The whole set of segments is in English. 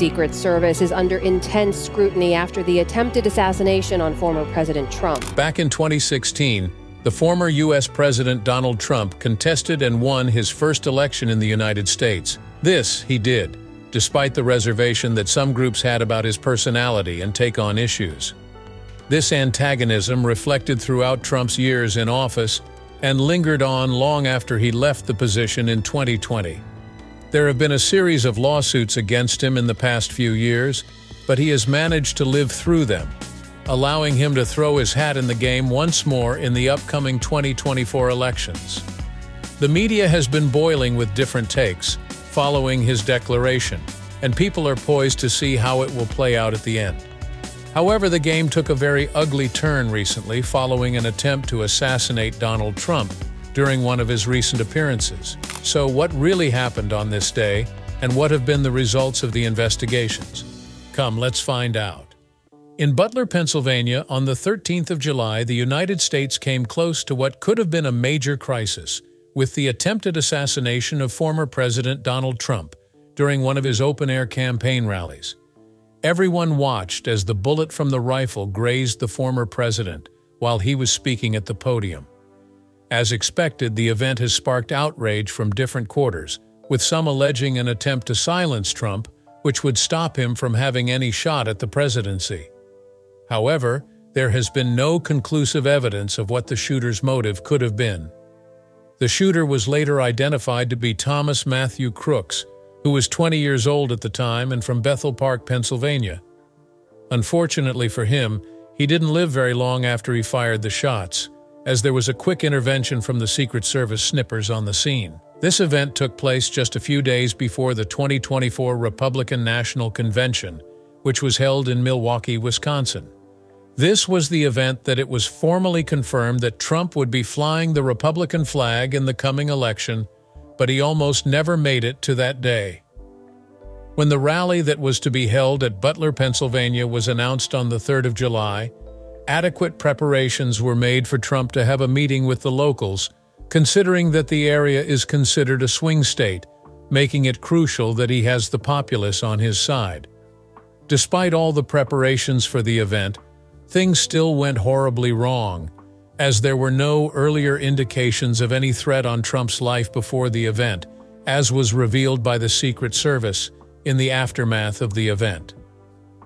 Secret Service is under intense scrutiny after the attempted assassination on former President Trump. Back in 2016, the former U.S. President Donald Trump contested and won his first election in the United States. This he did, despite the reservation that some groups had about his personality and take on issues. This antagonism reflected throughout Trump's years in office and lingered on long after he left the position in 2020. There have been a series of lawsuits against him in the past few years, but he has managed to live through them, allowing him to throw his hat in the game once more in the upcoming 2024 elections. The media has been boiling with different takes following his declaration, and people are poised to see how it will play out at the end. However, the game took a very ugly turn recently following an attempt to assassinate Donald Trump during one of his recent appearances. So what really happened on this day, and what have been the results of the investigations? Come, let's find out. In Butler, Pennsylvania, on the 13th of July, the United States came close to what could have been a major crisis, with the attempted assassination of former President Donald Trump during one of his open-air campaign rallies. Everyone watched as the bullet from the rifle grazed the former president while he was speaking at the podium. As expected, the event has sparked outrage from different quarters, with some alleging an attempt to silence Trump, which would stop him from having any shot at the presidency. However, there has been no conclusive evidence of what the shooter's motive could have been. The shooter was later identified to be Thomas Matthew Crooks, who was 20 years old at the time and from Bethel Park, Pennsylvania. Unfortunately for him, he didn't live very long after he fired the shots, as there was a quick intervention from the Secret Service snipers on the scene. This event took place just a few days before the 2024 Republican National Convention, which was held in Milwaukee, Wisconsin. This was the event that it was formally confirmed that Trump would be flying the Republican flag in the coming election, but he almost never made it to that day. When the rally that was to be held at Butler, Pennsylvania was announced on the 3rd of July, adequate preparations were made for Trump to have a meeting with the locals, considering that the area is considered a swing state, making it crucial that he has the populace on his side. Despite all the preparations for the event, things still went horribly wrong, as there were no earlier indications of any threat on Trump's life before the event, as was revealed by the Secret Service in the aftermath of the event.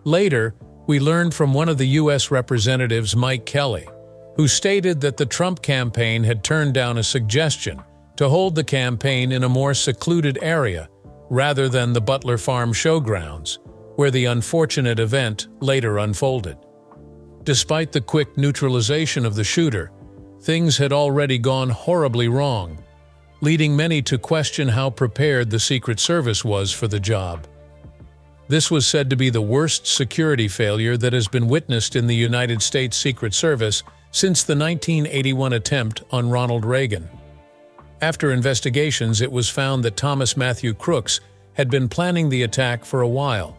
Later, we learned from one of the U.S. representatives, Mike Kelly, who stated that the Trump campaign had turned down a suggestion to hold the campaign in a more secluded area rather than the Butler Farm showgrounds, where the unfortunate event later unfolded. Despite the quick neutralization of the shooter, things had already gone horribly wrong, leading many to question how prepared the Secret Service was for the job. This was said to be the worst security failure that has been witnessed in the United States Secret Service since the 1981 attempt on Ronald Reagan. After investigations, it was found that Thomas Matthew Crooks had been planning the attack for a while.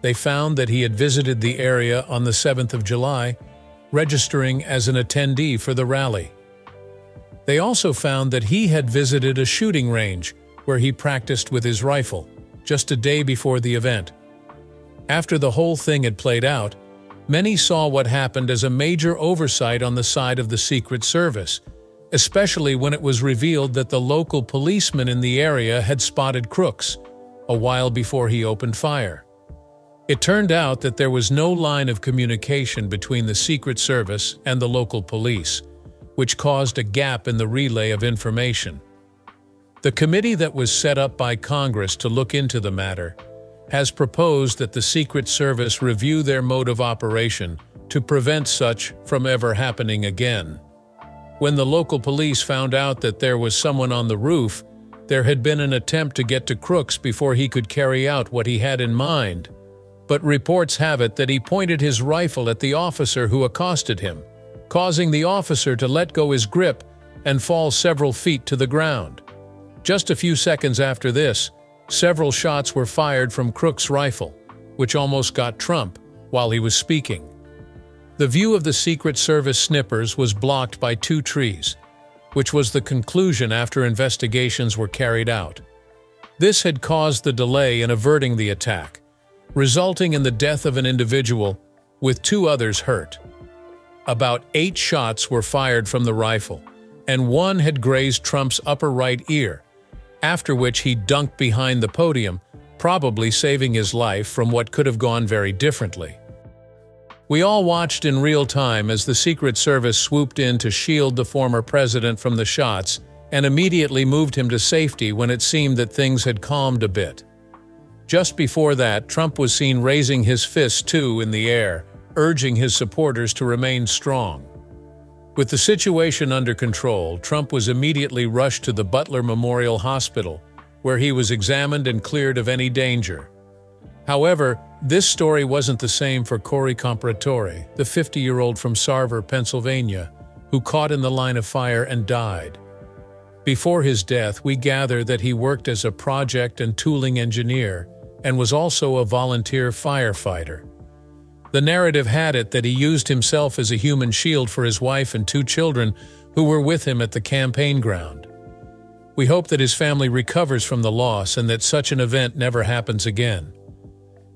They found that he had visited the area on the 7th of July, registering as an attendee for the rally. They also found that he had visited a shooting range where he practiced with his rifle just a day before the event. After the whole thing had played out, many saw what happened as a major oversight on the side of the Secret Service, especially when it was revealed that the local policeman in the area had spotted Crooks a while before he opened fire. It turned out that there was no line of communication between the Secret Service and the local police, which caused a gap in the relay of information. The committee that was set up by Congress to look into the matter has proposed that the Secret Service review their mode of operation to prevent such from ever happening again. When the local police found out that there was someone on the roof, there had been an attempt to get to Crooks before he could carry out what he had in mind. But reports have it that he pointed his rifle at the officer who accosted him, causing the officer to let go his grip and fall several feet to the ground. Just a few seconds after this, several shots were fired from Crooks' rifle, which almost got Trump while he was speaking. The view of the Secret Service snipers was blocked by 2 trees, which was the conclusion after investigations were carried out. This had caused the delay in averting the attack, resulting in the death of an individual, with 2 others hurt. About 8 shots were fired from the rifle, and 1 had grazed Trump's upper right ear, after which he dunked behind the podium, probably saving his life from what could have gone very differently. We all watched in real time as the Secret Service swooped in to shield the former president from the shots and immediately moved him to safety when it seemed that things had calmed a bit. Just before that, Trump was seen raising his fist too in the air, urging his supporters to remain strong. With the situation under control, Trump was immediately rushed to the Butler Memorial Hospital, where he was examined and cleared of any danger. However, this story wasn't the same for Corey Compratore, the 50-year-old from Sarver, Pennsylvania, who caught in the line of fire and died. Before his death, we gather that he worked as a project and tooling engineer and was also a volunteer firefighter. The narrative had it that he used himself as a human shield for his wife and 2 children who were with him at the campaign ground. We hope that his family recovers from the loss and that such an event never happens again.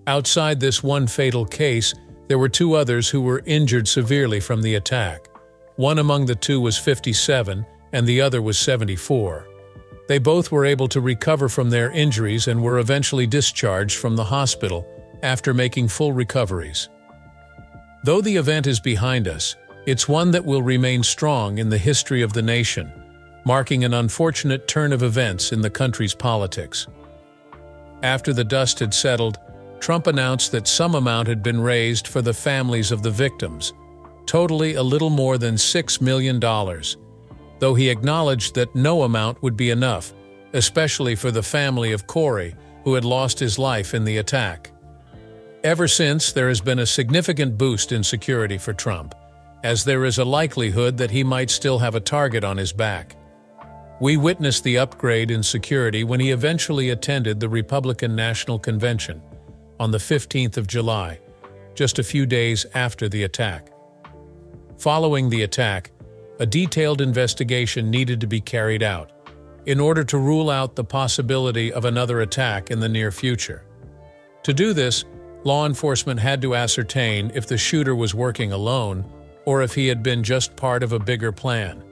Outside this one fatal case, there were 2 others who were injured severely from the attack. One among the 2 was 57 and the other was 74. They both were able to recover from their injuries and were eventually discharged from the hospital after making full recoveries. Though the event is behind us, it's one that will remain strong in the history of the nation, marking an unfortunate turn of events in the country's politics. After the dust had settled, Trump announced that some amount had been raised for the families of the victims, totally a little more than $6 million, though he acknowledged that no amount would be enough, especially for the family of Corey, who had lost his life in the attack. Ever since, there has been a significant boost in security for Trump, as there is a likelihood that he might still have a target on his back. We witnessed the upgrade in security when he eventually attended the Republican National Convention on the 15th of July, just a few days after the attack. Following the attack, a detailed investigation needed to be carried out in order to rule out the possibility of another attack in the near future. To do this, law enforcement had to ascertain if the shooter was working alone or if he had been just part of a bigger plan.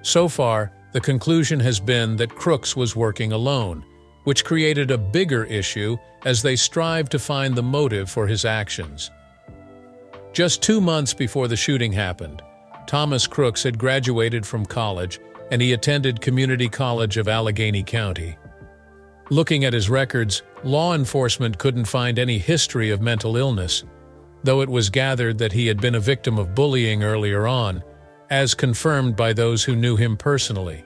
So far, the conclusion has been that Crooks was working alone, which created a bigger issue as they strived to find the motive for his actions. Just 2 months before the shooting happened, Thomas Crooks had graduated from college and he attended Community College of Allegheny County. Looking at his records, law enforcement couldn't find any history of mental illness, though it was gathered that he had been a victim of bullying earlier on, as confirmed by those who knew him personally.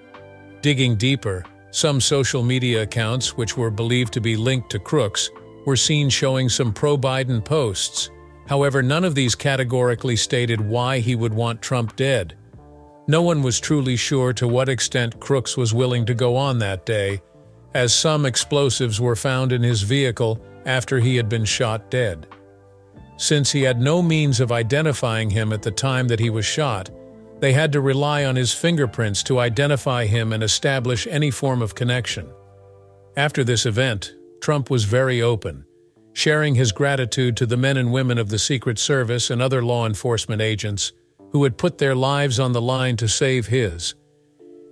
Digging deeper, some social media accounts, which were believed to be linked to Crooks, were seen showing some pro-Biden posts. However, none of these categorically stated why he would want Trump dead. No one was truly sure to what extent Crooks was willing to go on that day, as some explosives were found in his vehicle after he had been shot dead. Since he had no means of identifying him at the time that he was shot, they had to rely on his fingerprints to identify him and establish any form of connection. After this event, Trump was very open, sharing his gratitude to the men and women of the Secret Service and other law enforcement agents who had put their lives on the line to save his.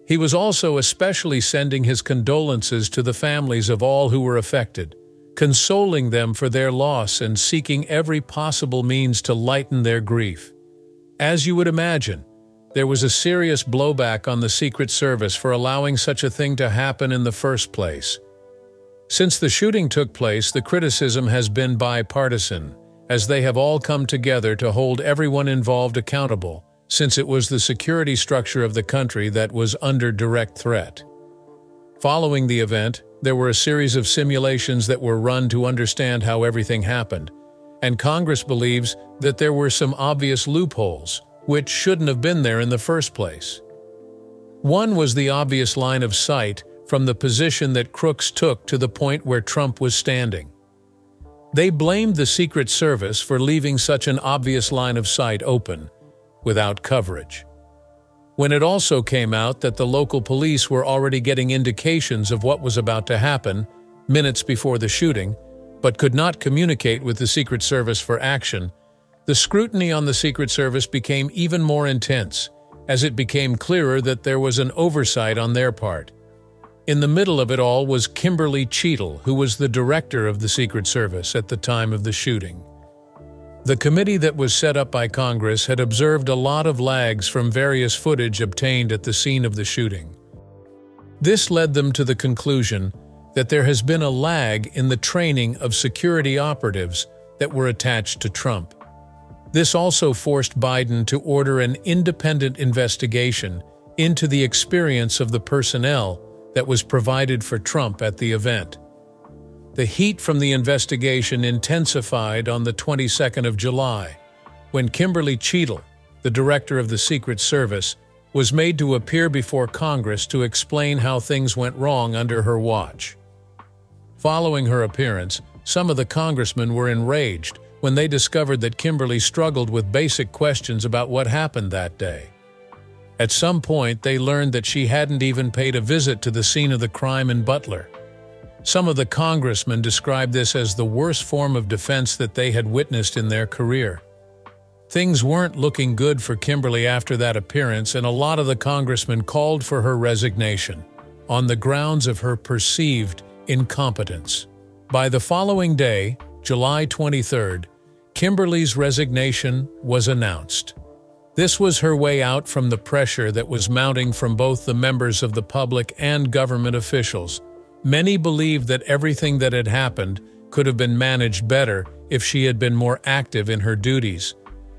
He was also especially sending his condolences to the families of all who were affected, consoling them for their loss and seeking every possible means to lighten their grief. As you would imagine, there was a serious blowback on the Secret Service for allowing such a thing to happen in the first place. Since the shooting took place, the criticism has been bipartisan, as they have all come together to hold everyone involved accountable, since it was the security structure of the country that was under direct threat. Following the event, there were a series of simulations that were run to understand how everything happened, and Congress believes that there were some obvious loopholes, which shouldn't have been there in the first place. One was the obvious line of sight from the position that Crooks took to the point where Trump was standing. They blamed the Secret Service for leaving such an obvious line of sight open, without coverage. When it also came out that the local police were already getting indications of what was about to happen, minutes before the shooting, but could not communicate with the Secret Service for action, the scrutiny on the Secret Service became even more intense, as it became clearer that there was an oversight on their part. In the middle of it all was Kimberly Cheadle, who was the director of the Secret Service at the time of the shooting. The committee that was set up by Congress had observed a lot of lags from various footage obtained at the scene of the shooting. This led them to the conclusion that there has been a lag in the training of security operatives that were attached to Trump. This also forced Biden to order an independent investigation into the experience of the personnel that was provided for Trump at the event. The heat from the investigation intensified on the 22nd of July, when Kimberly Cheadle, the director of the Secret Service, was made to appear before Congress to explain how things went wrong under her watch. Following her appearance, some of the congressmen were enraged when they discovered that Kimberly struggled with basic questions about what happened that day. At some point, they learned that she hadn't even paid a visit to the scene of the crime in Butler. Some of the congressmen described this as the worst form of defense that they had witnessed in their career. Things weren't looking good for Kimberly after that appearance, and a lot of the congressmen called for her resignation on the grounds of her perceived incompetence. By the following day, July 23rd, Kimberly's resignation was announced. This was her way out from the pressure that was mounting from both the members of the public and government officials. Many believed that everything that had happened could have been managed better if she had been more active in her duties.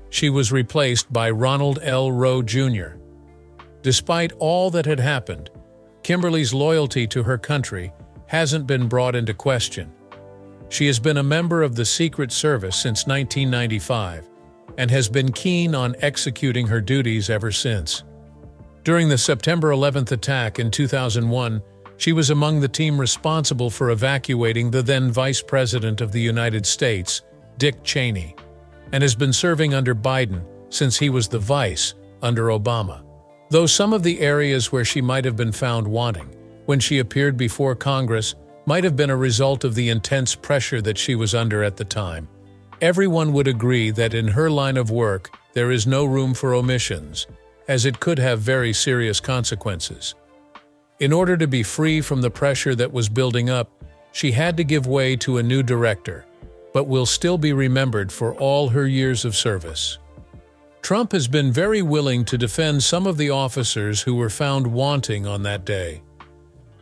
She was replaced by Ronald L. Rowe, Jr. Despite all that had happened, Kimberly's loyalty to her country hasn't been brought into question. She has been a member of the Secret Service since 1995 and has been keen on executing her duties ever since. During the September 11th attack in 2001, she was among the team responsible for evacuating the then Vice President of the United States, Dick Cheney, and has been serving under Biden since he was the vice under Obama. Though some of the areas where she might have been found wanting when she appeared before Congress might have been a result of the intense pressure that she was under at the time, everyone would agree that in her line of work there is no room for omissions, as it could have very serious consequences. In order to be free from the pressure that was building up, she had to give way to a new director, but will still be remembered for all her years of service. Trump has been very willing to defend some of the officers who were found wanting on that day.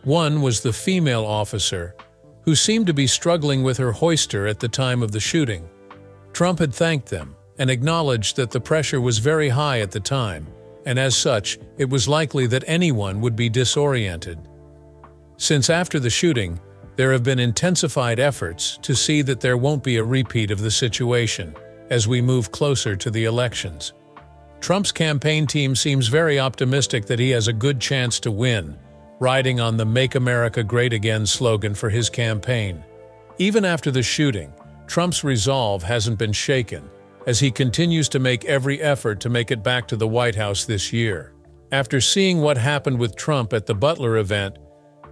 One was the female officer, who seemed to be struggling with her hoister at the time of the shooting. Trump had thanked them and acknowledged that the pressure was very high at the time, and as such, it was likely that anyone would be disoriented. Since after the shooting, there have been intensified efforts to see that there won't be a repeat of the situation as we move closer to the elections. Trump's campaign team seems very optimistic that he has a good chance to win, riding on the Make America Great Again slogan for his campaign. Even after the shooting, Trump's resolve hasn't been shaken, as he continues to make every effort to make it back to the White House this year. After seeing what happened with Trump at the Butler event,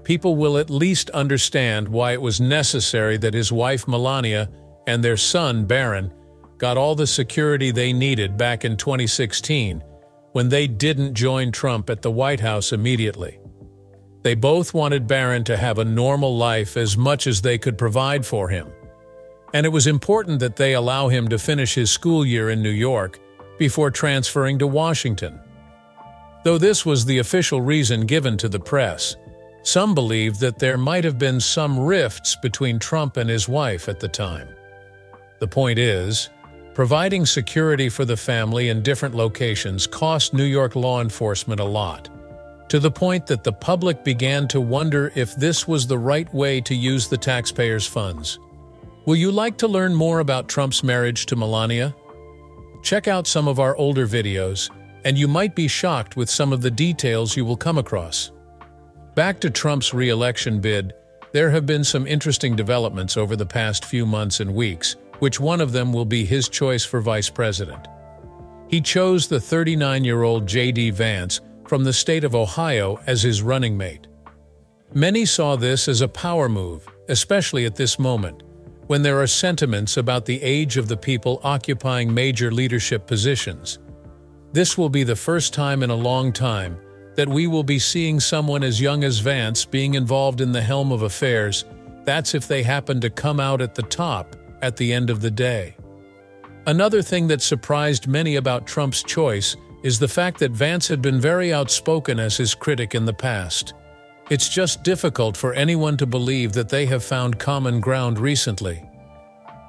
people will at least understand why it was necessary that his wife Melania and their son Barron got all the security they needed back in 2016 when they didn't join Trump at the White House immediately. They both wanted Barron to have a normal life as much as they could provide for him. And it was important that they allow him to finish his school year in New York before transferring to Washington. Though this was the official reason given to the press, some believed that there might have been some rifts between Trump and his wife at the time. The point is, providing security for the family in different locations cost New York law enforcement a lot, to the point that the public began to wonder if this was the right way to use the taxpayers' funds. Will you like to learn more about Trump's marriage to Melania? Check out some of our older videos, and you might be shocked with some of the details you will come across. Back to Trump's re-election bid, there have been some interesting developments over the past few months and weeks, which one of them will be his choice for vice president. He chose the 39-year-old J.D. Vance from the state of Ohio as his running mate. Many saw this as a power move, especially at this moment, when there are sentiments about the age of the people occupying major leadership positions. This will be the first time in a long time that we will be seeing someone as young as Vance being involved in the helm of affairs. That's if they happen to come out at the top at the end of the day. Another thing that surprised many about Trump's choice is the fact that Vance had been very outspoken as his critic in the past. It's just difficult for anyone to believe that they have found common ground recently.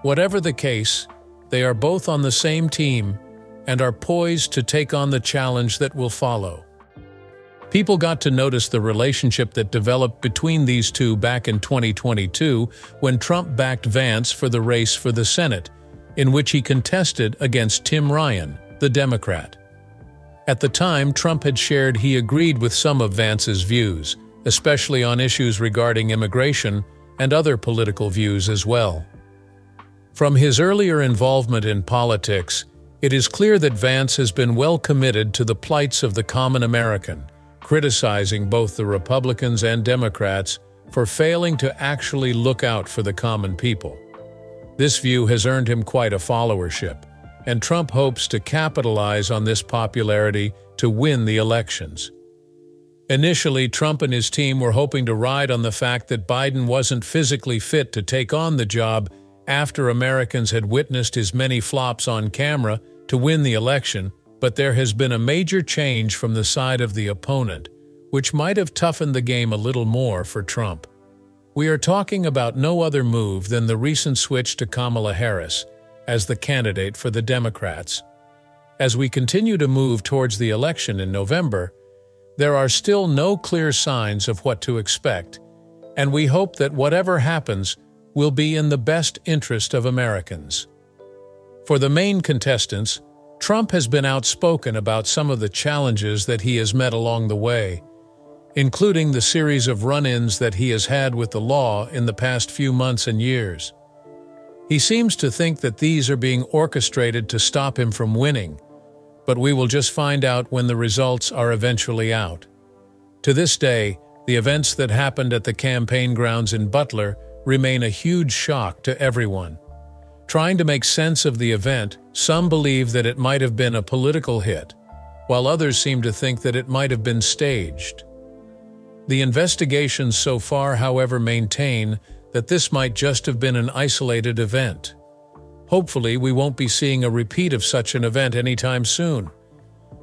Whatever the case, they are both on the same team and are poised to take on the challenge that will follow. People got to notice the relationship that developed between these two back in 2022 when Trump backed Vance for the race for the Senate, in which he contested against Tim Ryan, the Democrat. At the time, Trump had shared he agreed with some of Vance's views, especially on issues regarding immigration and other political views as well. From his earlier involvement in politics, it is clear that Vance has been well committed to the plights of the common American, criticizing both the Republicans and Democrats for failing to actually look out for the common people. This view has earned him quite a followership, and Trump hopes to capitalize on this popularity to win the elections. Initially, Trump and his team were hoping to ride on the fact that Biden wasn't physically fit to take on the job after Americans had witnessed his many flops on camera to win the election, but there has been a major change from the side of the opponent, which might have toughened the game a little more for Trump. We are talking about no other move than the recent switch to Kamala Harris as the candidate for the Democrats. As we continue to move towards the election in November, there are still no clear signs of what to expect, and we hope that whatever happens will be in the best interest of Americans. For the main contestants, Trump has been outspoken about some of the challenges that he has met along the way, including the series of run-ins that he has had with the law in the past few months and years. He seems to think that these are being orchestrated to stop him from winning, but we will just find out when the results are eventually out. To this day, the events that happened at the campaign grounds in Butler remain a huge shock to everyone. Trying to make sense of the event, some believe that it might have been a political hit, while others seem to think that it might have been staged. The investigations so far, however, maintain that this might just have been an isolated event. Hopefully, we won't be seeing a repeat of such an event anytime soon.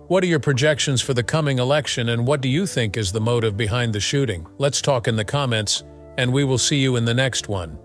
What are your projections for the coming election, and what do you think is the motive behind the shooting? Let's talk in the comments, and we will see you in the next one.